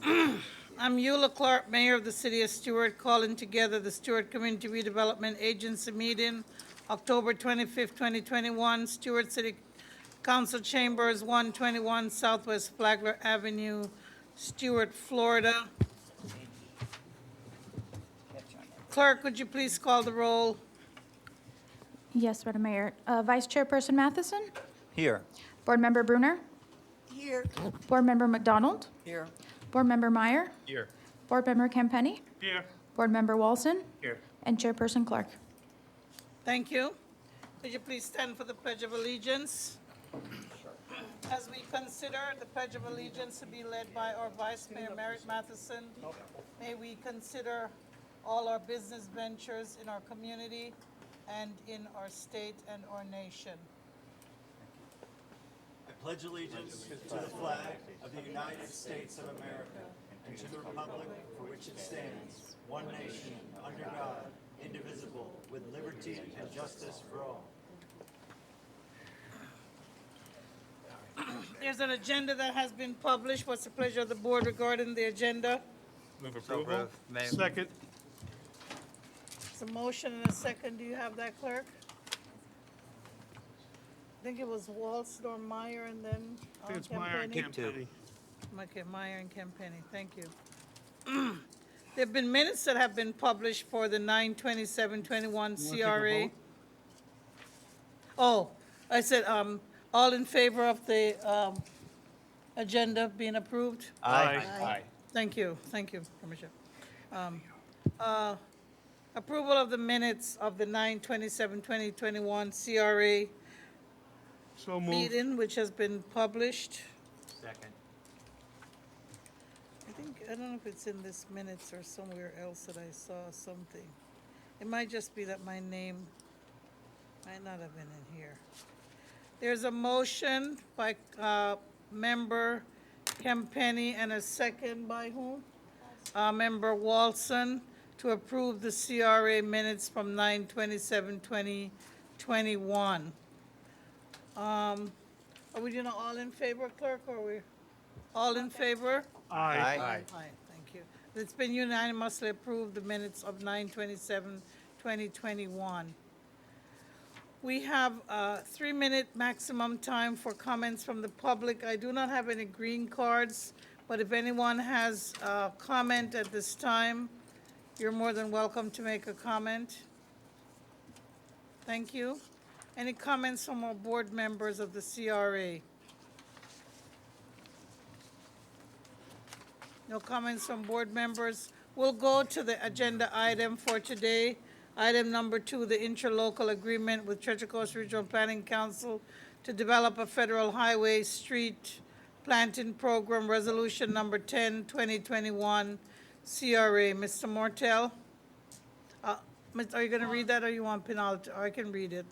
I'm Eula Clark, Mayor of the City of Stewart, calling together the Stewart Community Redevelopment Agency meeting, October 25th, 2021, Stewart City Council Chambers, 121 Southwest Flagler Avenue, Stewart, Florida. Clerk, would you please call the roll? Yes, Madam Mayor. Vice Chairperson Matheson? Here. Board Member Bruner? Here. Board Member McDonald? Here. Board Member Meyer? Here. Board Member Campenny? Here. Board Member Walson? Here. And Chairperson Clark. Thank you. Would you please stand for the Pledge of Allegiance? As we consider the Pledge of Allegiance to be led by our Vice Mayor Merritt Matheson, may we consider all our business ventures in our community and in our state and our nation. I pledge allegiance to the flag of the United States of America and to the republic for which it stands, one nation, under God, indivisible, with liberty and justice for all. There's an agenda that has been published. What's the pleasure of the board regarding the agenda? Move approval. Second. It's a motion and a second. Do you have that, clerk? I think it was Walson or Meyer and then I think it's Meyer and Campenny. Campenny. Okay, Meyer and Campenny, thank you. There have been minutes that have been published for the 9/27/21 take a CRA. vote? Oh, I said, all in favor of the, agenda being approved? Aye. Thank you, Commissioner. Approval of the minutes of the 9/27/2021 CRA So moved. meeting, which has been published. Second. I don't know if it's in this minutes or somewhere else that I saw something. It might just be that my name might not have been in here. There's a motion by, member Campenny and a second by whom? Member Walson to approve the CRA minutes from 9/27/2021. Are we doing all in favor, clerk, or are we all in favor? Aye. Aye, thank you. It's been unanimously approved, the minutes of 9/27/2021. We have a 3-minute maximum time for comments from the public. I do not have any green cards, but if anyone has a comment at this time, you're more than welcome to make a comment. Thank you. Any comments from our board members of the CRA? No comments from board members. We'll go to the agenda item for today. Item number 2, the interlocal agreement with Treasure Coast Regional Planning Council to develop a federal highway street planting program, resolution number 10, 2021, CRA. Mr. Mortel? Are you gonna read that or you want penalty? I can read it.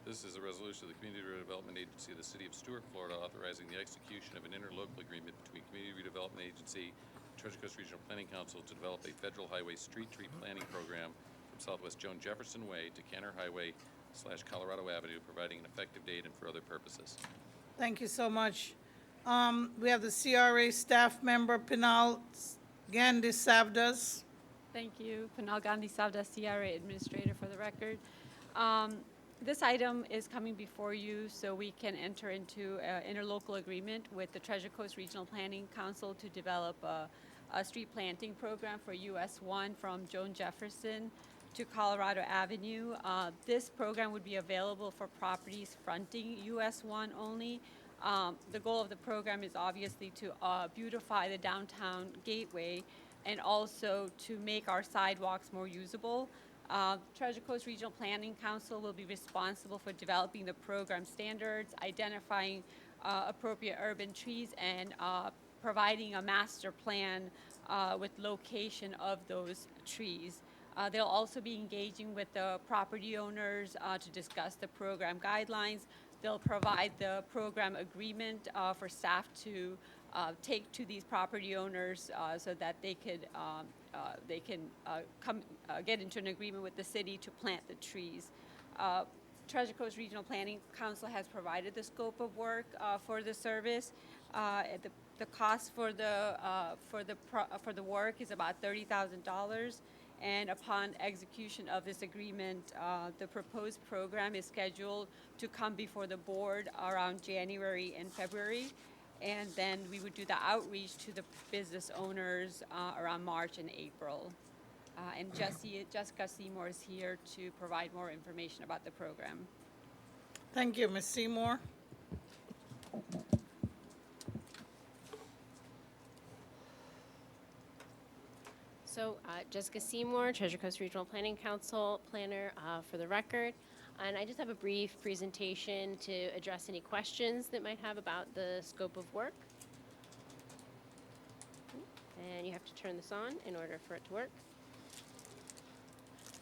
This is a resolution of the Community Redevelopment Agency of the City of Stewart, Florida, authorizing the execution of an interlocal agreement between Community Redevelopment Agency and Treasure Coast Regional Planning Council to develop a federal highway street tree planting program from Southwest Joan Jefferson Way to Canner Highway / Colorado Avenue, providing an effective date and for other purposes. Thank you so much. We have the CRA staff member, Pinal Gandhi Savdas. Thank you. Panal Gandhi Savda, CRA Administrator for the record. This item is coming before you so we can enter into an interlocal agreement with the Treasure Coast Regional Planning Council to develop a street planting program for US 1 from Joan Jefferson to Colorado Avenue. This program would be available for properties fronting US 1 only. The goal of the program is obviously to beautify the downtown gateway and also to make our sidewalks more usable. Treasure Coast Regional Planning Council will be responsible for developing the program standards, identifying appropriate urban trees, and providing a master plan with location of those trees. They'll also be engaging with the property owners to discuss the program guidelines. They'll provide the program agreement for staff to take to these property owners so that they can come get into an agreement with the city to plant the trees. Treasure Coast Regional Planning Council has provided the scope of work for the service. The cost for the work is about $30,000, and upon execution of this agreement, the proposed program is scheduled to come before the board around January and February, and then we would do the outreach to the business owners around March and April. And Jessica Seymour is here to provide more information about the program. Thank you, Ms. Seymour. So Jessica Seymour, Treasure Coast Regional Planning Council planner for the record. And I just have a brief presentation to address any questions that might have about the scope of work. And you have to turn this on in order for it to work.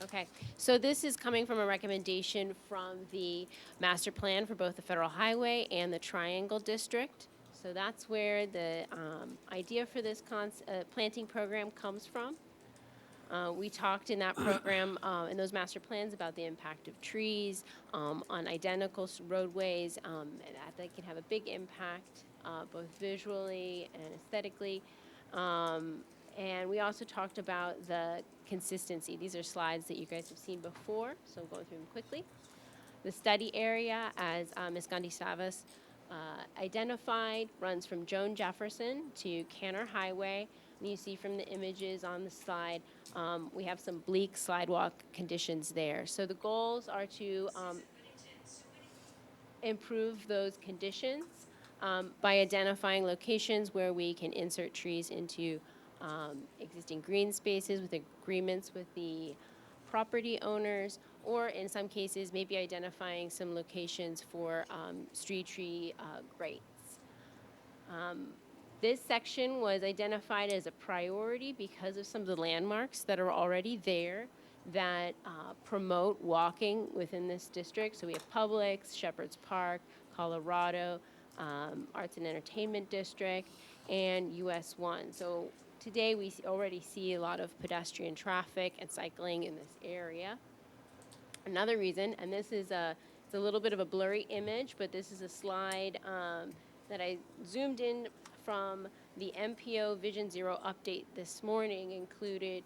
Okay, so this is coming from a recommendation from the master plan for both the Federal Highway and the Triangle District. So that's where the idea for this planting program comes from. We talked in that program, in those master plans, about the impact of trees on identical roadways, and that they can have a big impact, both visually and aesthetically. And we also talked about the consistency. These are slides that you guys have seen before, so I'm going through them quickly. The study area, as Ms. Gandhi-Savas identified, runs from Joan Jefferson to Canner Highway. And you see from the images on the slide, we have some bleak slidewalk conditions there. So the goals are to improve those conditions by identifying locations where we can insert trees into existing green spaces with agreements with the property owners, or in some cases, maybe identifying some locations for street tree grates. This section was identified as a priority because of some of the landmarks that are already there that promote walking within this district. So we have Publix, Shepherd's Park, Colorado, Arts and Entertainment District, and US 1. So today we already see a lot of pedestrian traffic and cycling in this area. Another reason, and this is it's a little bit of a blurry image, but this is a slide that I zoomed in from the MPO Vision Zero update this morning, included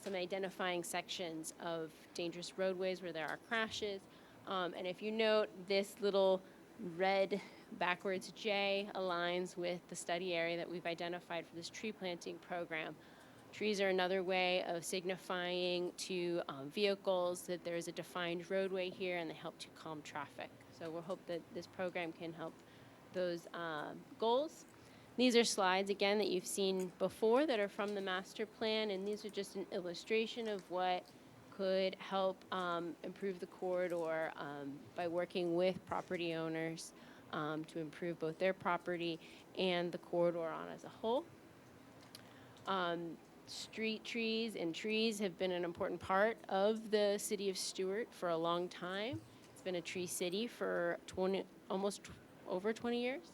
some identifying sections of dangerous roadways where there are crashes. And if you note, this little red backwards J aligns with the study area that we've identified for this tree planting program. Trees are another way of signifying to vehicles that there's a defined roadway here, and they help to calm traffic. So we hope that this program can help those goals. These are slides, again, that you've seen before that are from the master plan, and these are just an illustration of what could help improve the corridor by working with property owners to improve both their property and the corridor on as a whole. Street trees and trees have been an important part of the city of Stuart for a long time. It's been a tree city for almost over 20 years.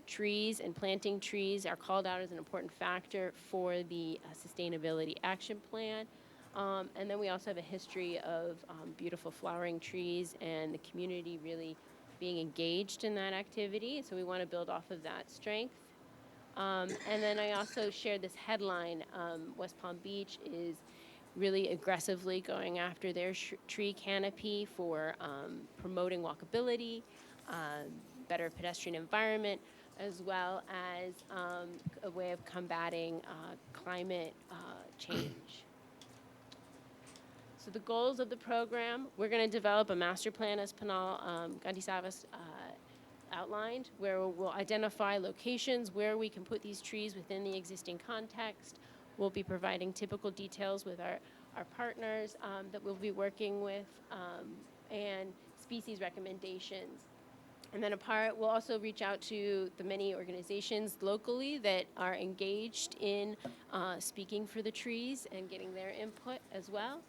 Trees and planting trees are called out as an important factor for the Sustainability Action Plan. And then we also have a history of beautiful flowering trees and the community really being engaged in that activity. So we want to build off of that strength. And then I also shared this headline, West Palm Beach is really aggressively going after their tree canopy for promoting walkability, better pedestrian environment, as well as a way of combating climate change. So the goals of the program, we're going to develop a master plan, as Panal Gandhi-Savas outlined, where we'll identify locations where we can put these trees within the existing context. We'll be providing typical details with our partners that we'll be working with, and species recommendations. And then we'll also reach out to the many organizations locally that are engaged in speaking for the trees and getting their input as well.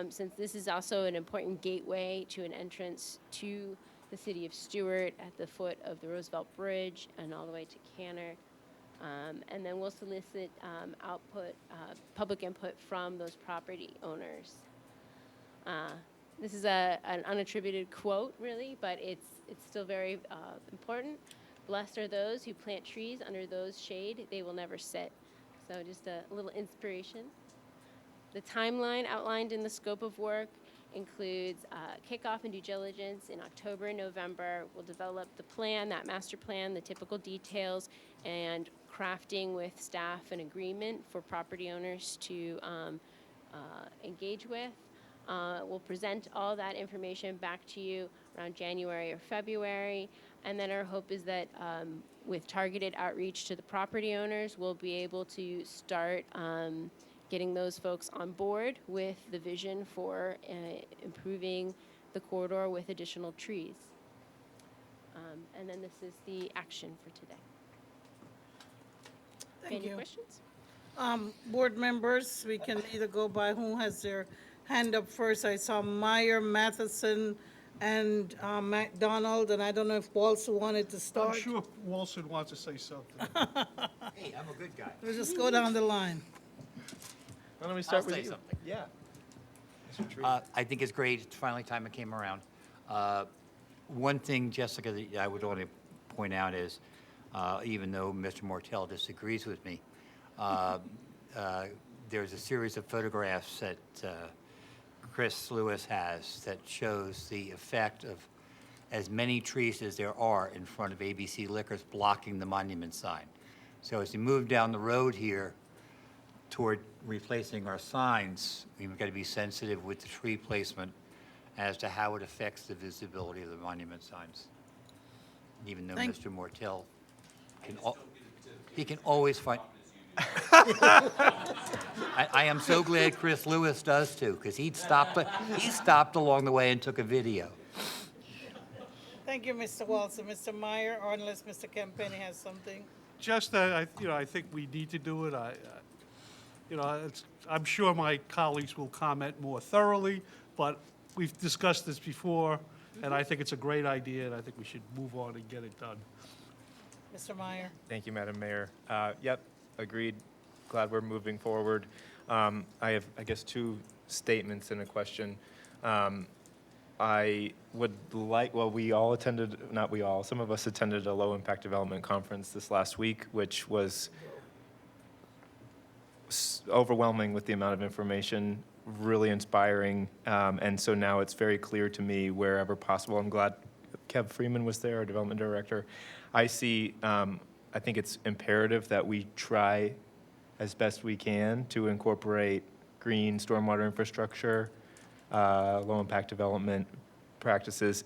Since this is also an important gateway to an entrance to the city of Stuart at the foot of the Roosevelt Bridge and all the way to Canner. And then we'll solicit public input from those property owners. this is an unattributed quote, really, but it's still very important. Blessed are those who plant trees under those shade; they will never sit. So just a little inspiration. The timeline outlined in the scope of work includes kickoff and due diligence in October and November. We'll develop the plan, that master plan, the typical details, and crafting with staff an agreement for property owners to engage with. We'll present all that information back to you around January or February. And then our hope is that with targeted outreach to the property owners, we'll be able to start getting those folks on board with the vision for improving the corridor with additional trees. And then this is the action for today. Thank Any you. questions? Board members, we can either go by who has their hand up first. I saw Meyer, Matheson, and McDonald, and I don't know if Walter wanted to I'm start. sure Walson wants to say something. Hey, I'm a good guy. We'll just go down the line. Why don't we start I'll with say you? something. Yeah. Mr. Tree. I think it's great. It's finally time it came around. One thing, Jessica, that I would want to point out is, even though Mr. Mortel disagrees with me, there's a series of photographs that Chris Lewis has that shows the effect of as many trees as there are in front of ABC Liquors blocking the monument sign. So as we move down the road here toward replacing our signs, we've got to be sensitive with the tree placement as to how it affects the visibility of the monument signs. Even though Thank- Mr. Mortel he can always find. I am so glad Chris Lewis does too, because he stopped along the way and took a video. Thank you, Mr. Walton. Mr. Meyer, or unless Mr. Campani has something. Just that, I think we need to do it. I'm sure my colleagues will comment more thoroughly, but we've discussed this before, and I think it's a great idea, and I think we should move on and get it done. Mr. Meyer. Thank you, Madam Mayor. Yep, agreed. Glad we're moving forward. I have, I guess, two statements and a question. I would like, well, we all attended, not we all, some of us attended a low-impact development conference this last week, which was overwhelming with the amount of information, really inspiring. And so now it's very clear to me wherever possible. I'm glad Kev Freeman was there, our development director. I see, I think it's imperative that we try as best we can to incorporate green stormwater infrastructure, low-impact development practices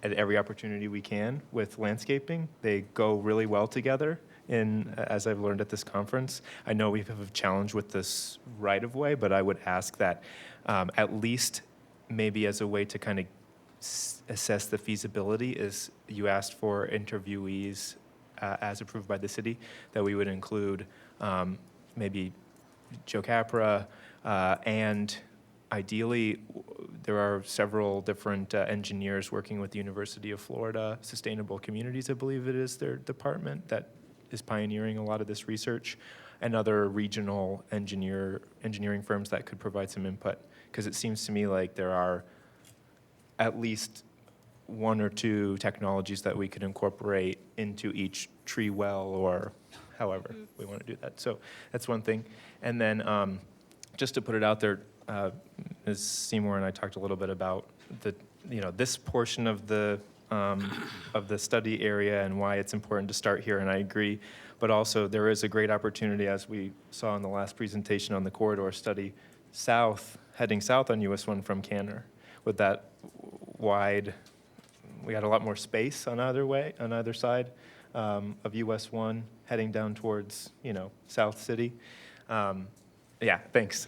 at every opportunity we can with landscaping. They go really well together, as I've learned at this conference. I know we have a challenge with this right-of-way, but I would ask that at least maybe as a way to kind of assess the feasibility is you asked for interviewees as approved by the city, that we would include maybe Joe Capra and ideally there are several different engineers working with the University of Florida Sustainable Communities, I believe it is their department, that is pioneering a lot of this research, and other regional engineering firms that could provide some input. Because it seems to me like there are at least one or two technologies that we could incorporate into each tree well or however we want to do that. So that's one thing. And then just to put it out there, Ms. Seymour and I talked a little bit about this portion of the study area and why it's important to start here, and I agree. But also there is a great opportunity, as we saw in the last presentation on the corridor study, heading south on US 1 from Canner. With that wide, we got a lot more space on either side of US 1 heading down towards, South City. Yeah, thanks.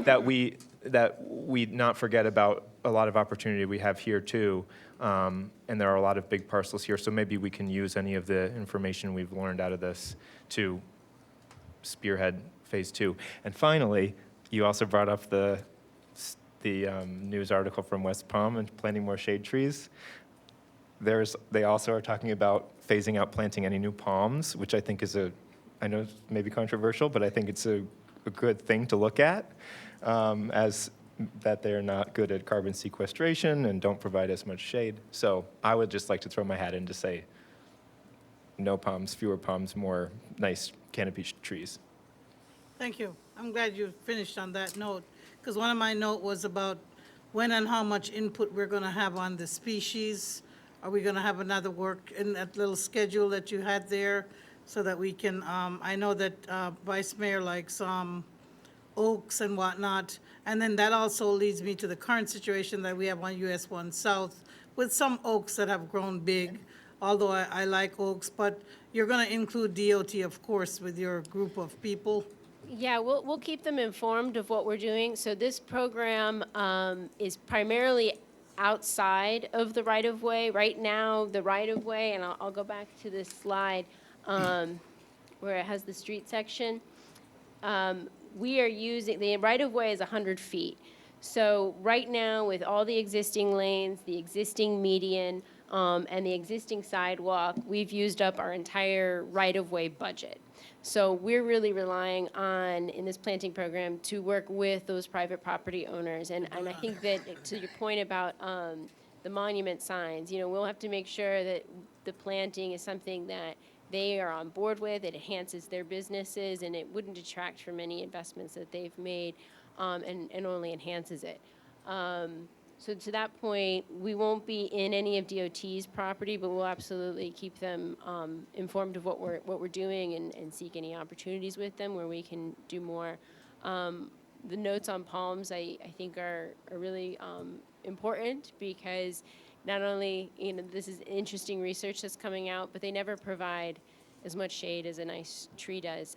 that we not forget about a lot of opportunity we have here too. And there are a lot of big parcels here, so maybe we can use any of the information we've learned out of this to spearhead phase 2. And finally, you also brought up the news article from West Palm and planting more shade trees. They also are talking about phasing out planting any new palms, which I think is I know it's maybe controversial, but I think it's a good thing to look at as that they're not good at carbon sequestration and don't provide as much shade. So I would just like to throw my hat in to say, no palms, fewer palms, more nice canopy trees. Thank you. I'm glad you finished on that note, because one of my note was about when and how much input we're going to have on the species. Are we going to have another work in that little schedule that you had there so that we can, I know that Vice Mayor likes oaks and whatnot. And then that also leads me to the current situation that we have on US 1 South with some oaks that have grown big, although I like oaks. But you're going to include DOT, of course, with your group of people. Yeah, we'll keep them informed of what we're doing. So this program is primarily outside of the right-of-way. Right now, the right-of-way, and I'll go back to this slide where it has the street section. We are using, the right-of-way is 100 feet. So right now, with all the existing lanes, the existing median, and the existing sidewalk, we've used up our entire right-of-way budget. So we're really relying on, in this planting program, to work with those private property owners. And I think that, to your point about the monument signs, you know, we'll have to make sure that the planting is something that they are on board with, it enhances their businesses, and it wouldn't detract from any investments that they've made, and only enhances it. So to that point, we won't be in any of DOT's property, but we'll absolutely keep them informed of what we're doing and seek any opportunities with them where we can do more. The notes on palms, I think, are really important because not only, you know, this is interesting research that's coming out, but they never provide as much shade as a nice tree does.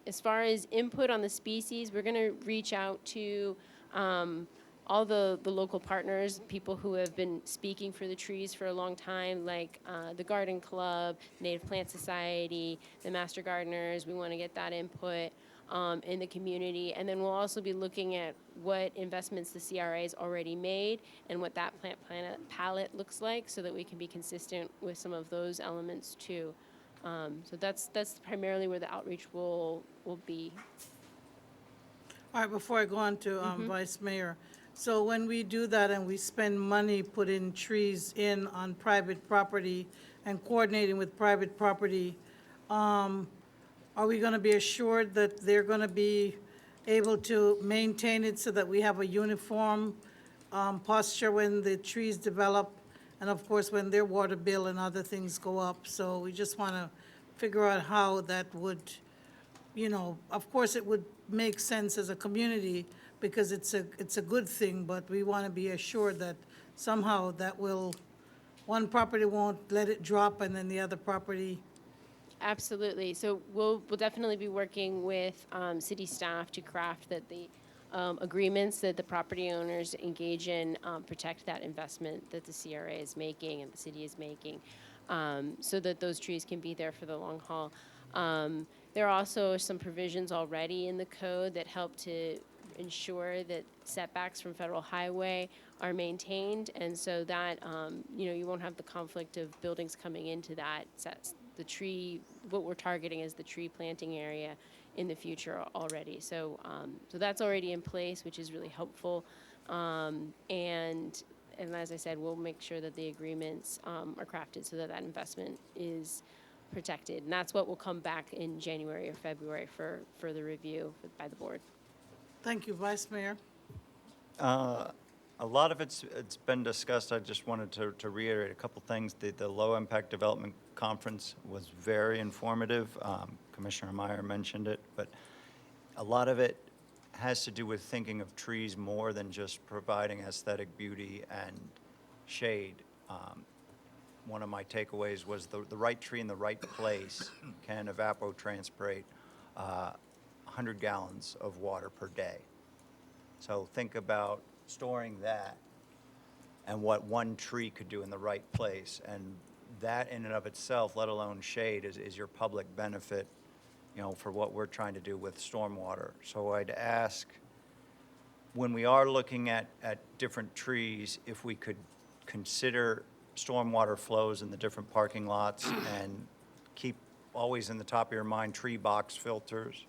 As far as input on the species, we're going to reach out to all the local partners, people who have been speaking for the trees for a long time, like the Garden Club, Native Plant Society, the Master Gardeners. We want to get that input in the community. And then we'll also be looking at what investments the CRA has already made and what that plant palette looks like so that we can be consistent with some of those elements too. So that's primarily where the outreach will be. All right, before I go on to Vice Mayor, so when we do that and we spend money putting trees in on private property and coordinating with private property, are we going to be assured that they're going to be able to maintain it so that we have a uniform posture when the trees develop, and of course when their water bill and other things go up? So we just want to figure out how that would, you know, of course it would make sense as a community because it's a good thing, but we want to be assured that somehow that will, one property won't let it drop and then the other property. Absolutely. So we'll definitely be working with city staff to craft that the agreements that the property owners engage in protect that investment that the CRA is making and the city is making, so that those trees can be there for the long haul. There are also some provisions already in the code that help to ensure that setbacks from federal highway are maintained, and so that you know, you won't have the conflict of buildings coming into that. The tree, what we're targeting is the tree planting area in the future already. So so that's already in place, which is really helpful. And as I said, we'll make sure that the agreements are crafted so that that investment is protected. And that's what will come back in January or February for further review by the board. Thank you, Vice Mayor. A lot of it's been discussed. I just wanted to reiterate a couple things. The Low Impact Development Conference was very informative. Commissioner Meyer mentioned it, but a lot of it has to do with thinking of trees more than just providing aesthetic beauty and shade. One of my takeaways was the right tree in the right place can evapotranspirate 100 gallons of water per day. So think about storing that and what one tree could do in the right place. And that in and of itself, let alone shade, is your public benefit, you know, for what we're trying to do with stormwater. So I'd ask, when we are looking at different trees, if we could consider stormwater flows in the different parking lots and keep always in the top of your mind tree box filters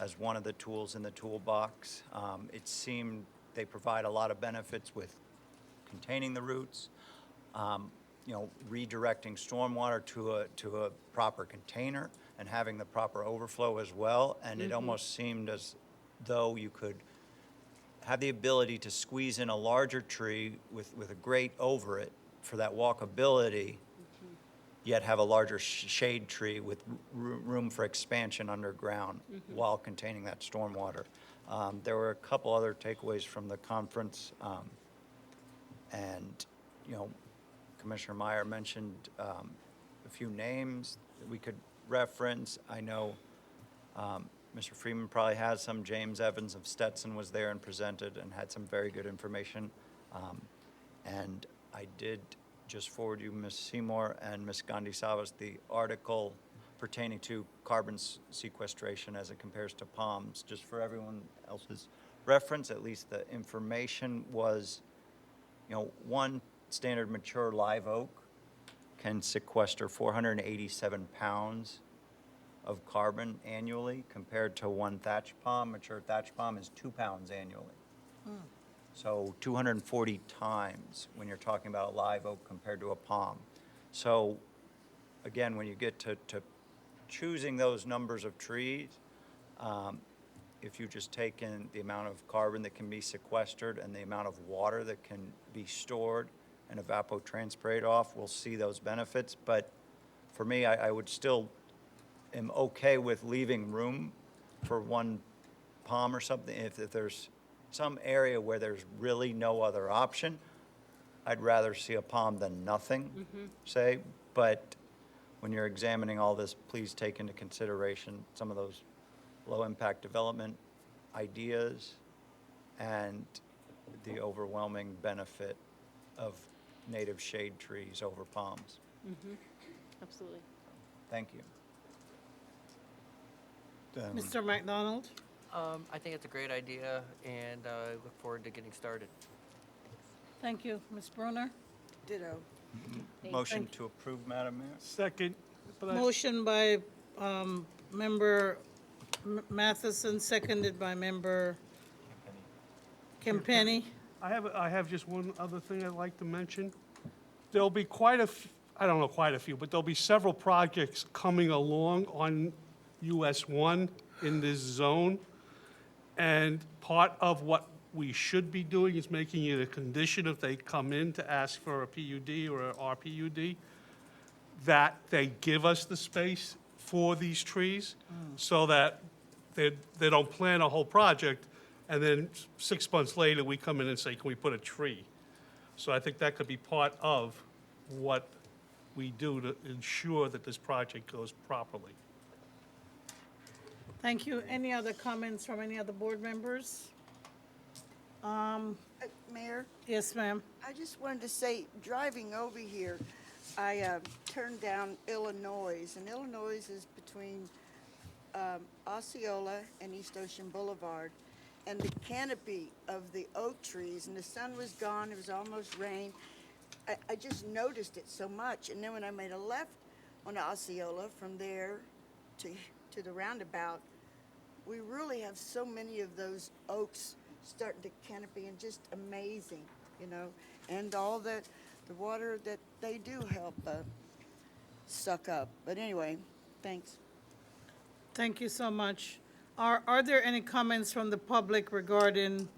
as one of the tools in the toolbox. It seemed they provide a lot of benefits with containing the roots, you know, redirecting stormwater to a proper container and having the proper overflow as well. And it almost seemed as though you could have the ability to squeeze in a larger tree with a grate over it for that walkability, yet have a larger shade tree with room for expansion underground while containing that stormwater. There were a couple other takeaways from the conference, and, you know, Commissioner Meyer mentioned a few names that we could reference. I know Mr. Freeman probably has some. James Evans of Stetson was there and presented and had some very good information. And I did just forward you, Ms. Seymour and Ms. Gandhi Savas, the article pertaining to carbon sequestration as it compares to palms. Just for everyone else's reference, at least the information was, you know, one standard mature live oak can sequester 487 pounds of carbon annually, compared to one thatch palm. Mature thatch palm is 2 pounds annually. So 240 times when you're talking about a live oak compared to a palm. So again, when you get to choosing those numbers of trees, if you just take in the amount of carbon that can be sequestered and the amount of water that can be stored and evapotranspirate off, we'll see those benefits. But for me, I would still am okay with leaving room for one palm or something. If there's some area where there's really no other option, I'd rather see a palm than nothing, say. But when you're examining all this, please take into consideration some of those low-impact development ideas and the overwhelming benefit of native shade trees over palms. Absolutely. Thank you. Mr. McDonald? I think it's a great idea, and I look forward to getting started. Thank you. Ms. Brunner? Ditto. Motion to approve, Madam Mayor? Second, but Motion by Member Matheson, seconded by Member Kempenny. I have just one other thing I'd like to mention. There'll be quite a, I don't know quite a few, but there'll be several projects coming along on US 1 in this zone. And part of what we should be doing is making it a condition if they come in to ask for a PUD or an RPUD, that they give us the space for these trees so that they don't plan a whole project and then 6 months later we come in and say, can we put a tree? So I think that could be part of what we do to ensure that this project goes properly. Thank you. Any other comments from any other board members? Mayor, Yes, ma'am. I just wanted to say, driving over here, I turned down Illinois, and Illinois is between Osceola and East Ocean Boulevard, and the canopy of the oak trees, and the sun was gone, it was almost rain. I just noticed it so much, and then when I made a left on Osceola from there to the roundabout, we really have so many of those oaks starting to canopy, and just amazing, you know, and all the water that they do help suck up. But anyway, thanks. Thank you so much. Are there any comments from the public regarding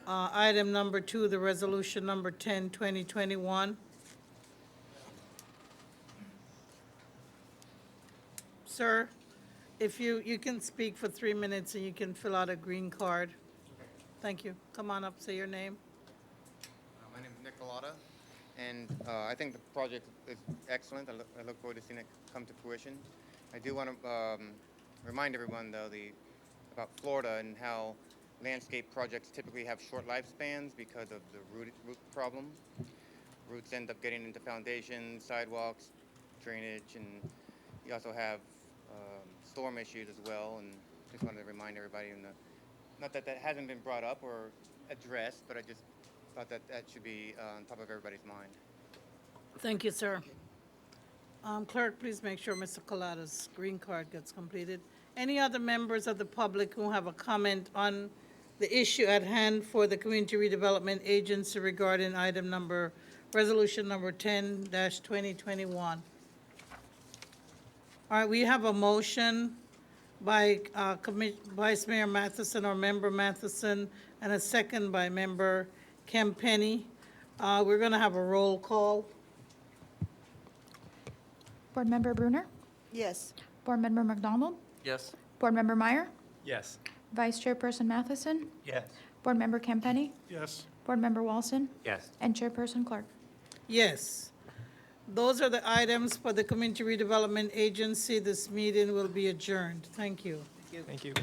item number 2, the resolution number 10, 2021? Sir, if you can speak for 3 minutes and you can fill out a green card. Thank you. Come on up, say your name. My name is Nick Galata, and I think the project is excellent. I look forward to seeing it come to fruition. I do want to remind everyone, though, about Florida and how landscape projects typically have short lifespans because of the root problem. Roots end up getting into foundations, sidewalks, drainage, and you also have storm issues as well. And just wanted to remind everybody, not that that hasn't been brought up or addressed, but I just thought that that should be on top of everybody's mind. Thank you, sir. Clerk, please make sure Mr. Colada's green card gets completed. Any other members of the public who have a comment on the issue at hand for the Community Redevelopment Agency regarding resolution number 10-2021. All right, we have a motion by Vice Mayor Matheson or Member Matheson, and a second by Member Kempenny. We're going to have a roll call. Board Member Brunner? Yes. Board Member McDonald? Yes. Board Member Meyer? Yes. Vice Chairperson Matheson? Yes. Board Member Campenny? Yes. Board Member Walson? Yes. And Chairperson Clark. Yes. Those are the items for the Community Redevelopment Agency. This meeting will be adjourned. Thank you. Thank you.